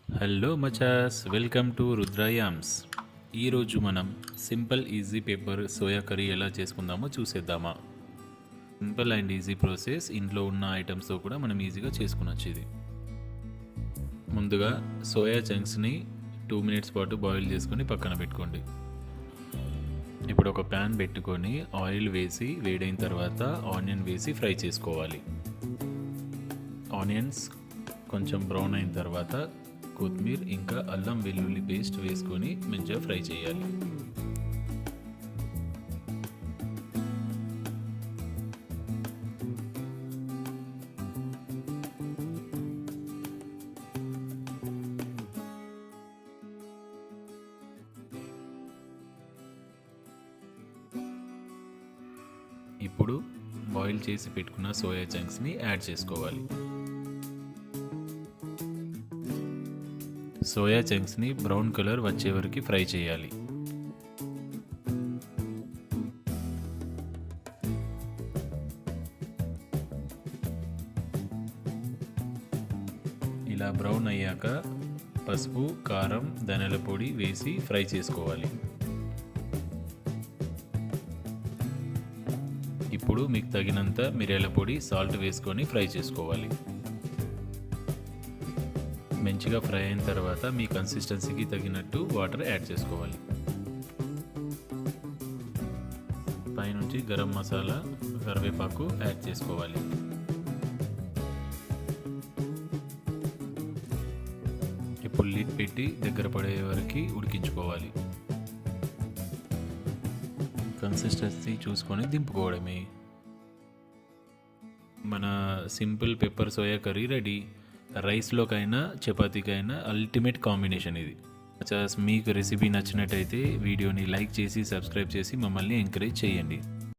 Hello మచాస్, welcome to Rudrayams. ఈరోజు మనం simple easy pepper soya curry ఎలా చేసుకుందామో చూసేద్దామా. సింపుల్ అండ్ ఈజీ ప్రాసెస్, ఇంట్లో ఉన్న ఐటమ్స్తో కూడా మనం ఈజీగా చేసుకునొచ్చు ఇది. ముందుగా సోయా చంక్స్ని 2 minutes పాటు బాయిల్ చేసుకొని పక్కన పెట్టుకోండి. ఇప్పుడు ఒక ప్యాన్ పెట్టుకొని ఆయిల్ వేసి వేడైన తర్వాత ఆనియన్ వేసి ఫ్రై చేసుకోవాలి. ఆనియన్స్ కొంచెం బ్రౌన్ అయిన తర్వాత కొత్తిమీర ఇంకా అల్లం వెల్లుల్లి పేస్ట్ వేసుకొని మంచిగా ఫ్రై చేయాలి. ఇప్పుడు బాయిల్ చేసి పెట్టుకున్న సోయా చంక్స్ని యాడ్ చేసుకోవాలి. సోయా చంక్స్ని బ్రౌన్ కలర్ వచ్చే వరకు ఫ్రై చేయాలి. ఇలా బ్రౌన్ అయ్యాక పసుపు, కారం, ధనియాల పొడి వేసి ఫ్రై చేసుకోవాలి. ఇప్పుడు మీకు తగినంత మిరియాల పొడి, సాల్ట్ వేసుకొని ఫ్రై చేసుకోవాలి. మంచిగా ఫ్రై అయిన తర్వాత మీ కన్సిస్టెన్సీకి తగినట్టు వాటర్ యాడ్ చేసుకోవాలి. పైనుంచి గరం మసాలా, కరివేపాకు యాడ్ చేసుకోవాలి. ఇప్పుడు లిడ్ పెట్టి దగ్గర పడే వరకు ఉడికించుకోవాలి. కన్సిస్టెన్సీ చూసుకొని దింపుకోవడమే. మన simple pepper soya curry ready. రైస్లోకైనా చపాతీకైనా అల్టిమేట్ కాంబినేషన్ ఇది. మీకు రెసిపీ నచ్చినట్టయితే వీడియోని లైక్ చేసి సబ్స్క్రైబ్ చేసి మమ్మల్ని ఎంకరేజ్ చేయండి.